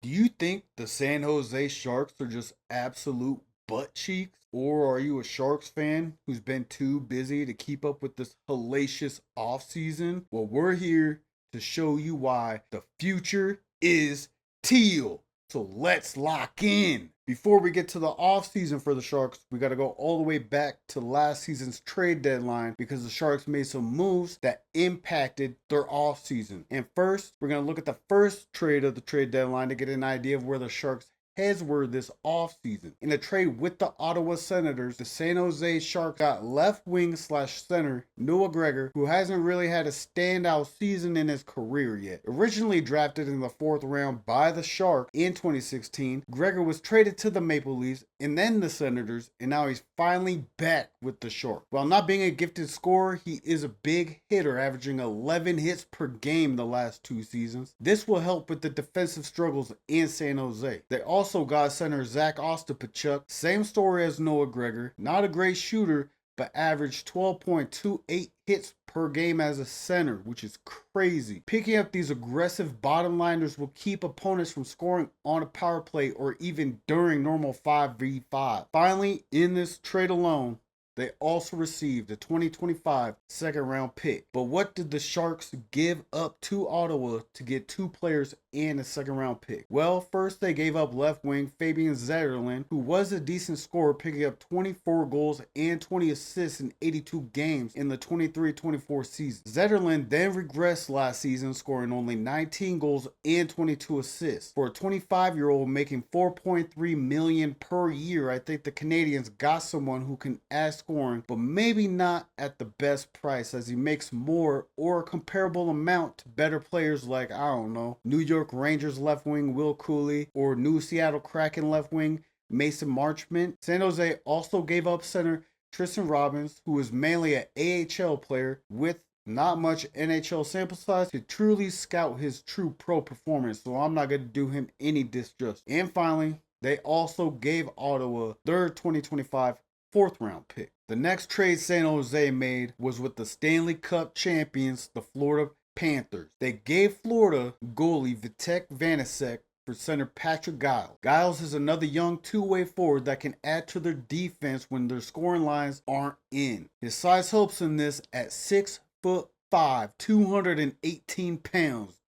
Do you think the San Jose Sharks are just absolute butt cheeks? Or are you a Sharks fan who's been too busy to keep up with this hellacious offseason? Well, we're here to show you why the future is teal. So let's lock in. Before we get to the offseason for the Sharks, we got to go all the way back to last season's trade deadline because the Sharks made some moves that impacted their offseason. And first, we're going to look at the first trade of the trade deadline to get an idea of where the Sharks heads were this offseason. In a trade with the Ottawa Senators, the San Jose Sharks got left wing slash center Noah Gregor, who hasn't really had a standout season in his career yet. Originally drafted in the fourth round by the Sharks in 2016, Gregor was traded to the Maple Leafs and then the Senators, and now he's finally back with the Sharks. While not being a gifted scorer, he is a big hitter, averaging 11 hits per game the last two seasons. This will help with the defensive struggles in San Jose. They also got center Zach Ostapachuk, same story as Noah Gregor, not a great shooter, but averaged 12.28 hits per game as a center, which is crazy. Picking up these aggressive bottom liners will keep opponents from scoring on a power play or even during normal 5v5. Finally, in this trade alone, they also received a 2025 second round pick. But what did the Sharks give up to Ottawa to get two players and a second round pick? Well, first they gave up left wing Fabian Zetterlund, who was a decent scorer, picking up 24 goals and 20 assists in 82 games in the 23-24 season. Zetterlund then regressed last season, scoring only 19 goals and 22 assists. For a 25-year-old making $4.3 million per year, I think the Canadians got someone who can add scoring, but maybe not at the best price, as he makes more or a comparable amount to better players like, I don't know, New York Rangers left wing Will Cooley or New Seattle Kraken left wing Mason Marchment. San Jose also gave up center Tristan Robbins, who is mainly an AHL player with not much NHL sample size to truly scout his true pro performance, so I'm not going to do him any disjustice. And finally, they also gave Ottawa their 2025 fourth round pick. The next trade San Jose made was with the Stanley Cup champions, the Florida Panthers. They gave Florida goalie Vitek Vanacek for center Patrick Giles. Giles is another young two-way forward that can add to their defense when their scoring lines aren't in. His size helps in this at 6'5", 218 pounds.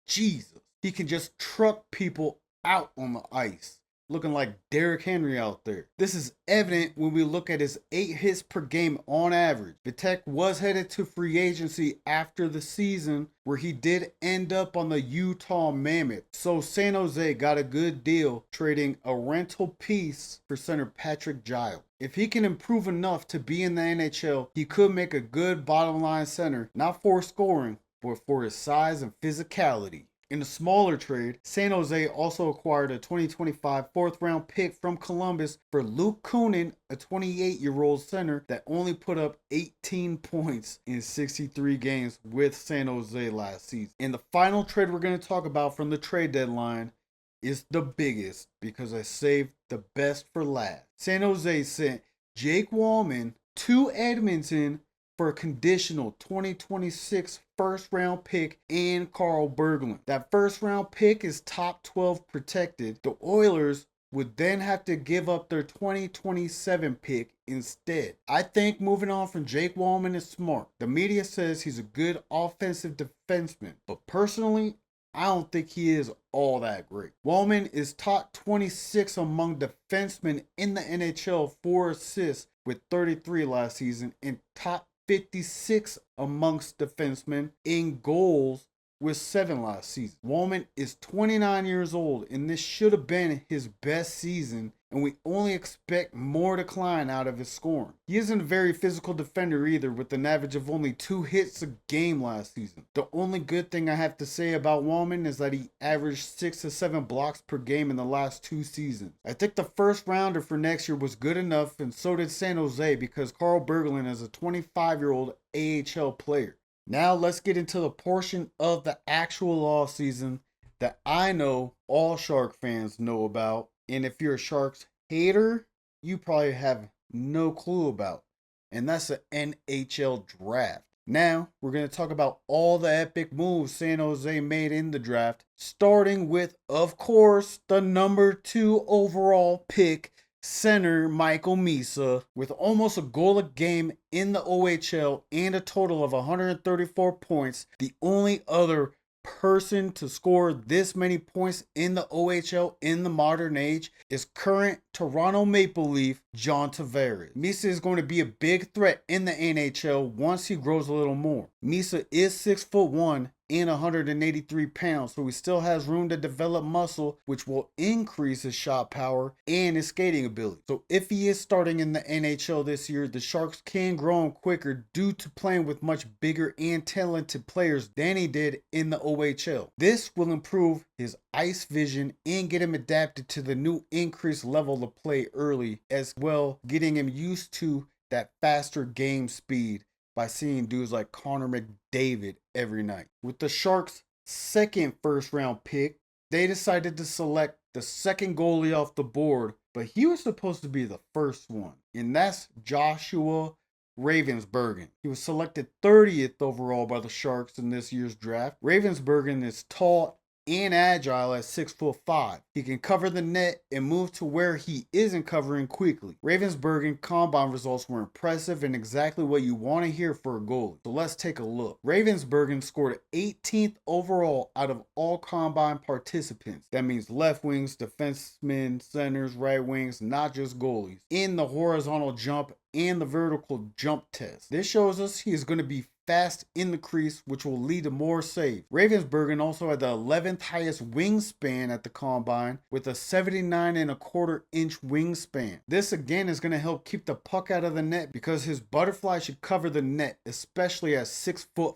Jesus. He can just truck people out on the ice, looking like Derrick Henry out there. This is evident when we look at his 8 hits per game on average. Vitek was headed to free agency after the season, where he did end up on the Utah Mammoth. So San Jose got a good deal trading a rental piece for center Patrick Giles. If he can improve enough to be in the NHL, he could make a good bottom line center, not for scoring, but for his size and physicality. In a smaller trade, San Jose also acquired a 2025 fourth round pick from Columbus for Luke Kunin, a 28-year-old center that only put up 18 points in 63 games with San Jose last season. And the final trade we're going to talk about from the trade deadline is the biggest, because I saved the best for last. San Jose sent Jake Wallman to Edmonton for a conditional 2026 first round pick and Carl Berglund. That first round pick is top 12 protected. The Oilers would then have to give up their 2027 pick instead. I think moving on from Jake Wallman is smart. The media says he's a good offensive defenseman, but personally, I don't think he is all that great. Wallman is top 26 among defensemen in the NHL for assists with 33 last season, and top 56 amongst defensemen in goals with 7 last season. Wallman is 29 years old, and this should have been his best season, and we only expect more decline out of his scoring. He isn't a very physical defender either, with an average of only 2 hits a game last season. The only good thing I have to say about Wallman is that he averaged 6 to 7 blocks per game in the last 2 seasons. I think the first rounder for next year was good enough, and so did San Jose, because Carl Berglund is a 25-year-old AHL player. Now let's get into the portion of the actual offseason that I know all Shark fans know about. And if you're a Sharks hater, you probably have no clue about. And that's the NHL draft. Now, we're going to talk about all the epic moves San Jose made in the draft, starting with, of course, the number 2 overall pick, center Michael Misa, with almost a goal a game in the OHL and a total of 134 points. The only other person to score this many points in the OHL in the modern age is current Toronto Maple Leaf John Tavares. Misa is going to be a big threat in the NHL once he grows a little more. Misa is 6'1" and 183 pounds, so he still has room to develop muscle, which will increase his shot power and his skating ability. So if he is starting in the NHL this year, the Sharks can grow him quicker due to playing with much bigger and talented players than he did in the OHL. This will improve his ice vision and get him adapted to the new increased level of play early, as well getting him used to that faster game speed by seeing dudes like Connor McDavid every night. With the Sharks' second first-round pick, they decided to select the second goalie off the board, but he was supposed to be the first one, and that's Joshua Ravensbergen. He was selected 30th overall by the Sharks in this year's draft. Ravensbergen is tall and agile at 6'5". He can cover the net and move to where he isn't covering quickly. Ravensbergen combine results were impressive and exactly what you want to hear for a goalie. So let's take a look. Ravensbergen scored 18th overall out of all combine participants. That means left wings, defensemen, centers, right wings, not just goalies. In the horizontal jump and the vertical jump test. This shows us he is going to be fast in the crease, which will lead to more saves. Ravensbergen also had the 11th highest wingspan at the combine with a 79.25-inch wingspan. This again is going to help keep the puck out of the net because his butterfly should cover the net, especially at 6'5".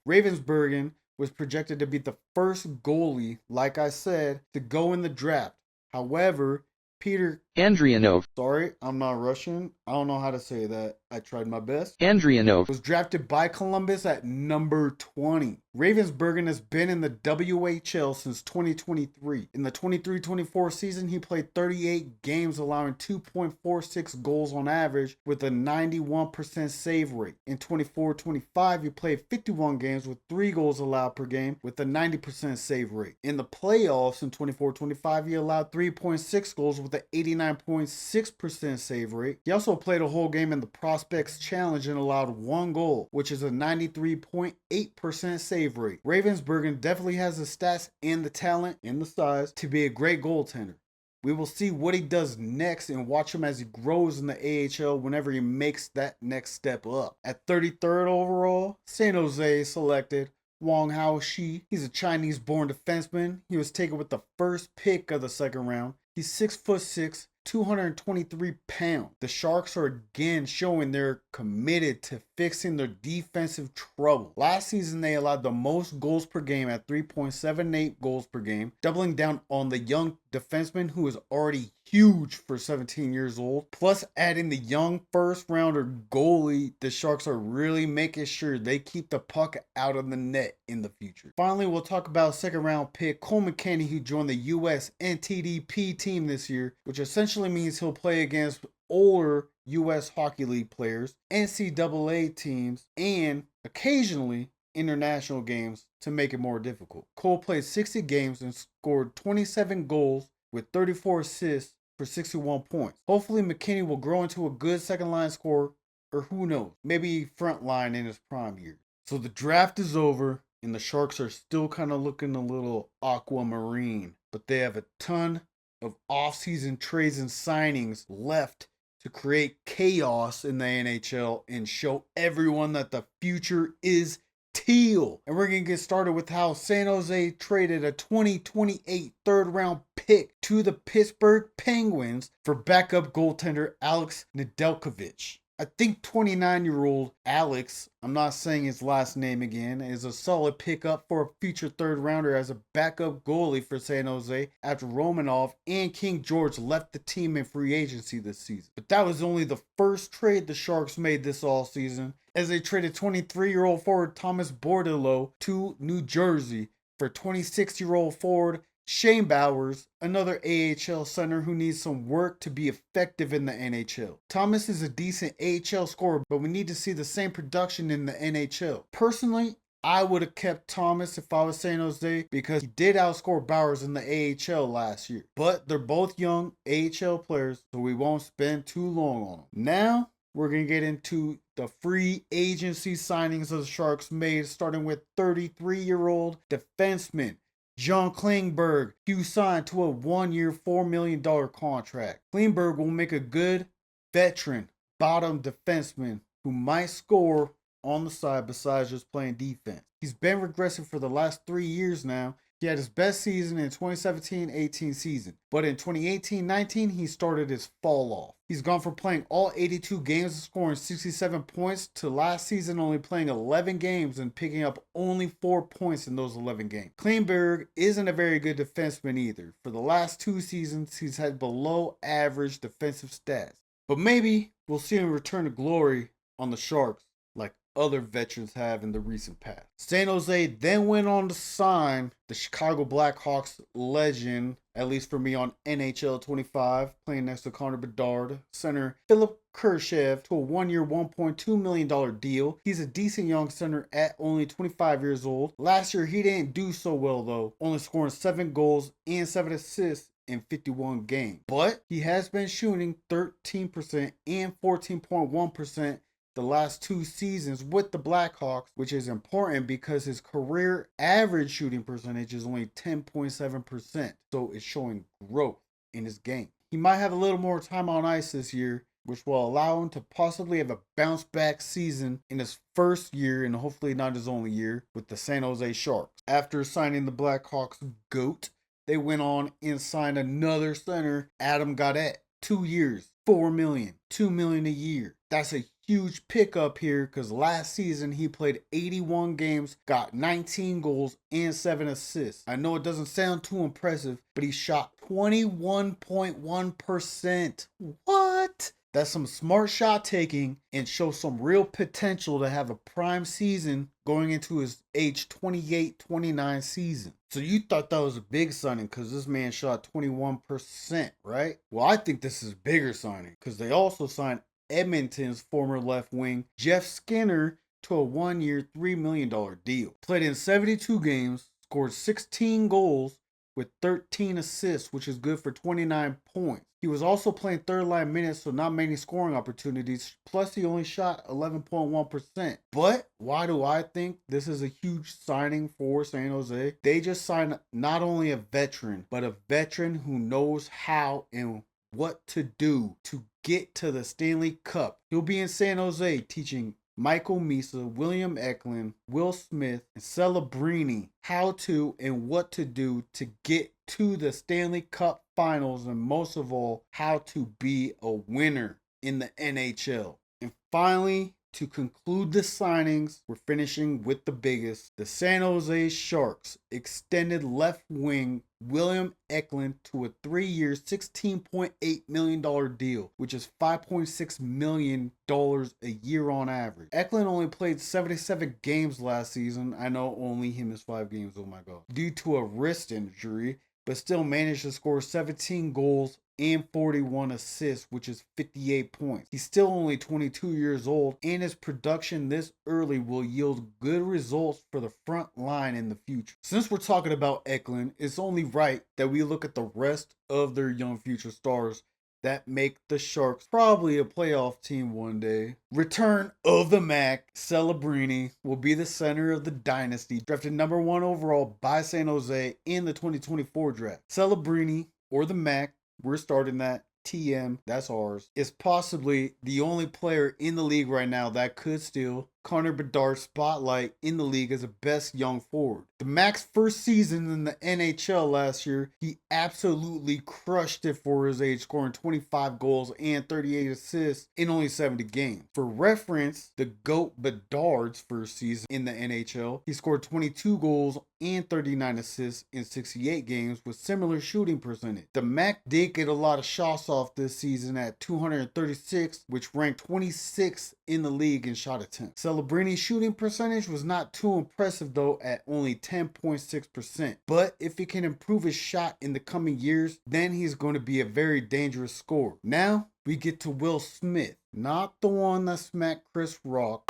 Ravensbergen was projected to be the first goalie, like I said, to go in the draft. However, Peter Andrianov. Sorry, I'm not Russian. I don't know how to say that. I tried my best. Andrianov was drafted by Columbus at number 20. Ravensbergen has been in the WHL since 2023. In the 23-24 season, he played 38 games, allowing 2.46 goals on average with a 91% save rate. In 24-25, he played 51 games with 3 goals allowed per game with a 90% save rate. In the playoffs in 24-25, he allowed 3.6 goals with an 89.6% save rate. He also played a whole game in the Prospects Challenge and allowed 1 goal, which is a 93.8% save rate. Ravensbergen definitely has the stats and the talent and the size to be a great goaltender. We will see what he does next and watch him as he grows in the AHL whenever he makes that next step up. At 33rd overall, San Jose selected Wang Haoshi. He's a Chinese-born defenseman. He was taken with the first pick of the second round. He's 6'6", 223 pounds. The Sharks are again showing they're committed to fixing their defensive trouble. Last season, they allowed the most goals per game at 3.78 goals per game, doubling down on the young defenseman who is already huge for 17 years old, plus adding the young first-rounder goalie. The Sharks are really making sure they keep the puck out of the net in the future. Finally, we'll talk about second-round pick Cole McKenney, who joined the U.S. NTDP team this year, which essentially means he'll play against older U.S. Hockey League players, NCAA teams, and occasionally international games to make it more difficult. Cole played 60 games and scored 27 goals with 34 assists for 61 points. Hopefully McKinney will grow into a good second line scorer, or who knows, maybe front line in his prime years. So the draft is over and the Sharks are still kind of looking a little aquamarine, but they have a ton of offseason trades and signings left to create chaos in the NHL and show everyone that the future is teal. And we're going to get started with how San Jose traded a 2028 third-round pick to the Pittsburgh Penguins for backup goaltender Alex Nedeljkovic. I think 29-year-old Alex, I'm not saying his last name again, is a solid pickup for a future third-rounder as a backup goalie for San Jose after Romanov and King George left the team in free agency this season. But that was only the first trade the Sharks made this offseason, as they traded 23-year-old forward Thomas Bordeleau to New Jersey for 26-year-old forward Shane Bowers, another AHL center who needs some work to be effective in the NHL. Thomas is a decent AHL scorer, but we need to see the same production in the NHL. Personally, I would have kept Thomas if I was San Jose because he did outscore Bowers in the AHL last year. But they're both young AHL players, so we won't spend too long on them. Now, we're going to get into the free agency signings of the Sharks made, starting with 33-year-old defenseman John Klingberg, who signed to a 1-year, $4 million contract. Klingberg will make a good veteran bottom defenseman who might score on the side besides just playing defense. He's been regressing for the last 3 years now. He had his best season in 2017-18 season, but in 2018-19 he started his fall off. He's gone from playing all 82 games and scoring 67 points to last season only playing 11 games and picking up only 4 points in those 11 games. Klingberg isn't a very good defenseman either. For the last 2 seasons, he's had below average defensive stats. But maybe we'll see him return to glory on the Sharks like other veterans have in the recent past. San Jose then went on to sign the Chicago Blackhawks legend, at least for me on NHL 25, playing next to Connor Bedard, center Philip Kurashev to a 1-year, $1.2 million deal. He's a decent young center at only 25 years old. Last year, he didn't do so well though, only scoring 7 goals and 7 assists in 51 games. But he has been shooting 13% and 14.1% the last 2 seasons with the Blackhawks, which is important because his career average shooting percentage is only 10.7%. So it's showing growth in his game. He might have a little more time on ice this year, which will allow him to possibly have a bounce back season in his first year and hopefully not his only year with the San Jose Sharks. After signing the Blackhawks GOAT, they went on and signed another center, Adam Gaudette. 2 years, $4 million, $2 million a year. That's a huge pickup here because last season he played 81 games, got 19 goals and 7 assists. I know it doesn't sound too impressive, but he shot 21.1%. What? That's some smart shot taking and shows some real potential to have a prime season going into his age 28-29 season. So you thought that was a big signing because this man shot 21%, right? Well, I think this is a bigger signing because they also signed Edmonton's former left wing Jeff Skinner to a 1-year, $3 million deal. Played in 72 games, scored 16 goals with 13 assists, which is good for 29 points. He was also playing third line minutes, so not many scoring opportunities. Plus, he only shot 11.1%. But why do I think this is a huge signing for San Jose? They just signed not only a veteran, but a veteran who knows how and what to do to get to the Stanley Cup. He'll be in San Jose teaching Michael Misa, William Eklund, Will Smith, and Celebrini how to and what to do to get to the Stanley Cup Finals, and most of all, how to be a winner in the NHL. And finally, to conclude the signings, we're finishing with the biggest. The San Jose Sharks extended left wing William Eklund to a 3-year, $16.8 million deal, which is $5.6 million a year on average. Eklund only played 77 games last season. I know only he missed 5 games, oh my god, due to a wrist injury, but still managed to score 17 goals and 41 assists, which is 58 points. He's still only 22 years old, and his production this early will yield good results for the front line in the future. Since we're talking about Eklund, it's only right that we look at the rest of their young future stars that make the Sharks probably a playoff team one day. Return of the Mac, Celebrini will be the center of the dynasty, drafted number 1 overall by San Jose in the 2024 draft. Celebrini, or the Mac, we're starting that. TM, that's ours, is possibly the only player in the league right now that could steal Connor Bedard's spotlight in the league as a best young forward. The Mac's first season in the NHL last year, he absolutely crushed it for his age, scoring 25 goals and 38 assists in only 70 games. For reference, the GOAT Bedard's first season in the NHL, he scored 22 goals and 39 assists in 68 games with similar shooting percentage. The Mac did get a lot of shots off this season at 236, which ranked 26th in the league in shot attempts. Celebrini's shooting percentage was not too impressive though at only 10.6%. But if he can improve his shot in the coming years, then he's going to be a very dangerous scorer. Now we get to Will Smith, not the one that smacked Chris Rock.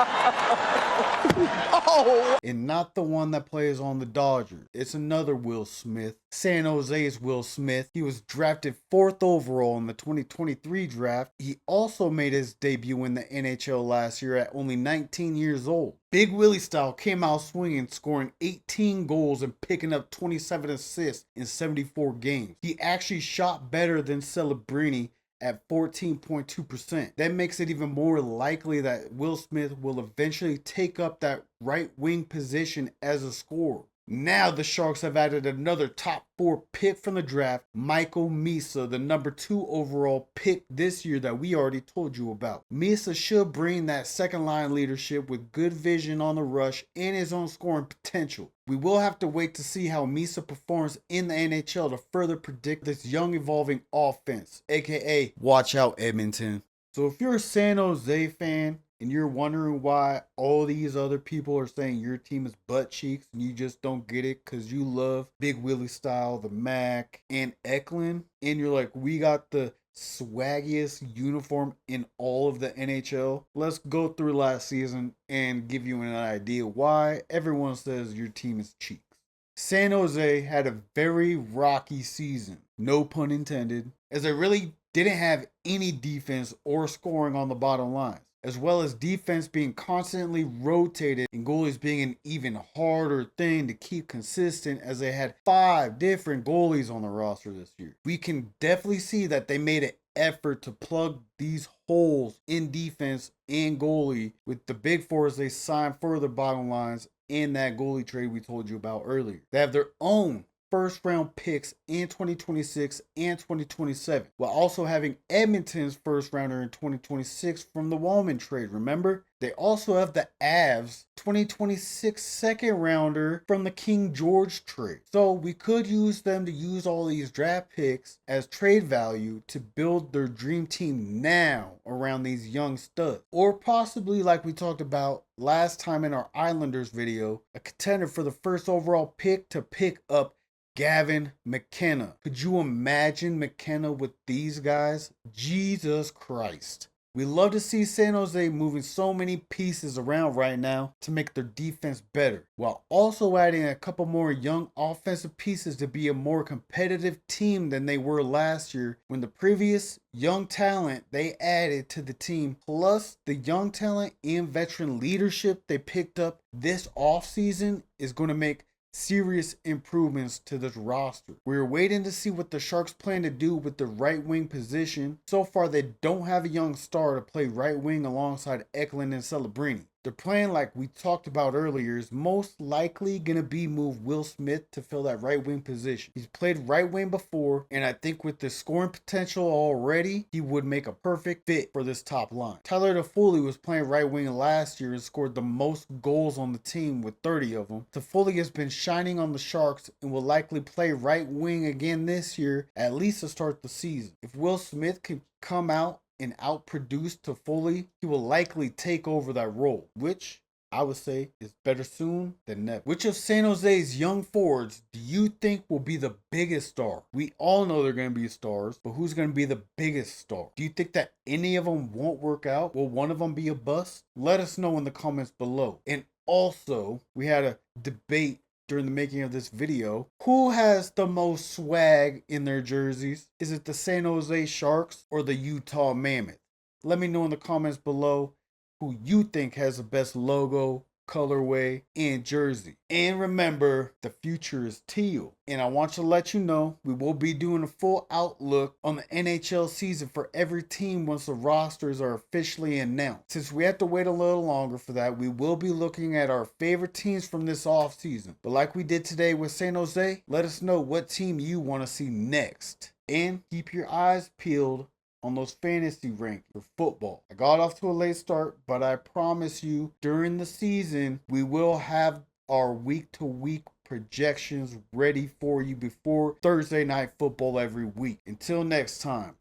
And not the one that plays on the Dodgers. It's another Will Smith. San Jose's Will Smith. He was drafted 4th overall in the 2023 draft. He also made his debut in the NHL last year at only 19 years old. Big Willie style came out swinging, scoring 18 goals and picking up 27 assists in 74 games. He actually shot better than Celebrini at 14.2%. That makes it even more likely that Will Smith will eventually take up that right wing position as a scorer. Now the Sharks have added another top 4 pick from the draft, Michael Misa, the number 2 overall pick this year that we already told you about. Misa should bring that second line leadership with good vision on the rush and his own scoring potential. We will have to wait to see how Misa performs in the NHL to further predict this young evolving offense, aka watch out Edmonton. So if you're a San Jose fan, and you're wondering why all these other people are saying your team is butt cheeks and you just don't get it because you love Big Willie style, the Mac, and Eklund, and you're like, we got the swaggiest uniform in all of the NHL. Let's go through last season and give you an idea why everyone says your team is cheeks. San Jose had a very rocky season, no pun intended, as they really didn't have any defense or scoring on the bottom lines, as well as defense being constantly rotated and goalies being an even harder thing to keep consistent, as they had 5 different goalies on the roster this year. We can definitely see that they made an effort to plug these holes in defense and goalie with the big fours they signed for the bottom lines in that goalie trade we told you about earlier. They have their own first round picks in 2026 and 2027, while also having Edmonton's first rounder in 2026 from the Wallman trade. Remember, they also have the Avs 2026 second rounder from the King George trade. So we could use them to use all these draft picks as trade value to build their dream team now around these young studs. Or possibly, like we talked about last time in our Islanders video, a contender for the first overall pick to pick up Gavin McKenna. Could you imagine McKenna with these guys? Jesus Christ. We love to see San Jose moving so many pieces around right now to make their defense better, while also adding a couple more young offensive pieces to be a more competitive team than they were last year, when the previous young talent they added to the team, plus the young talent and veteran leadership they picked up this offseason, is going to make serious improvements to this roster. We're waiting to see what the Sharks plan to do with the right wing position. So far, they don't have a young star to play right wing alongside Eklund and Celebrini. Their plan, like we talked about earlier, is most likely going to be move Will Smith to fill that right wing position. He's played right wing before, and I think with the scoring potential already, he would make a perfect fit for this top line. Tyler Toffoli was playing right wing last year and scored the most goals on the team with 30 of them. Toffoli has been shining on the Sharks and will likely play right wing again this year, at least to start the season. If Will Smith can come out and outproduce Toffoli, he will likely take over that role, which I would say is better soon than never. Which of San Jose's young forwards do you think will be the biggest star? We all know they're going to be stars, but who's going to be the biggest star? Do you think that any of them won't work out? Will one of them be a bust? Let us know in the comments below. And also, we had a debate during the making of this video. Who has the most swag in their jerseys? Is it the San Jose Sharks or the Utah Mammoth? Let me know in the comments below who you think has the best logo, colorway, and jersey. And remember, the future is teal. And I want to let you know, we will be doing a full outlook on the NHL season for every team once the rosters are officially announced. Since we have to wait a little longer for that, we will be looking at our favorite teams from this offseason. But like we did today with San Jose, let us know what team you want to see next. And keep your eyes peeled on those fantasy rankings for football. I got off to a late start, but I promise you, during the season, we will have our week-to-week projections ready for you before Thursday night football every week. Until next time.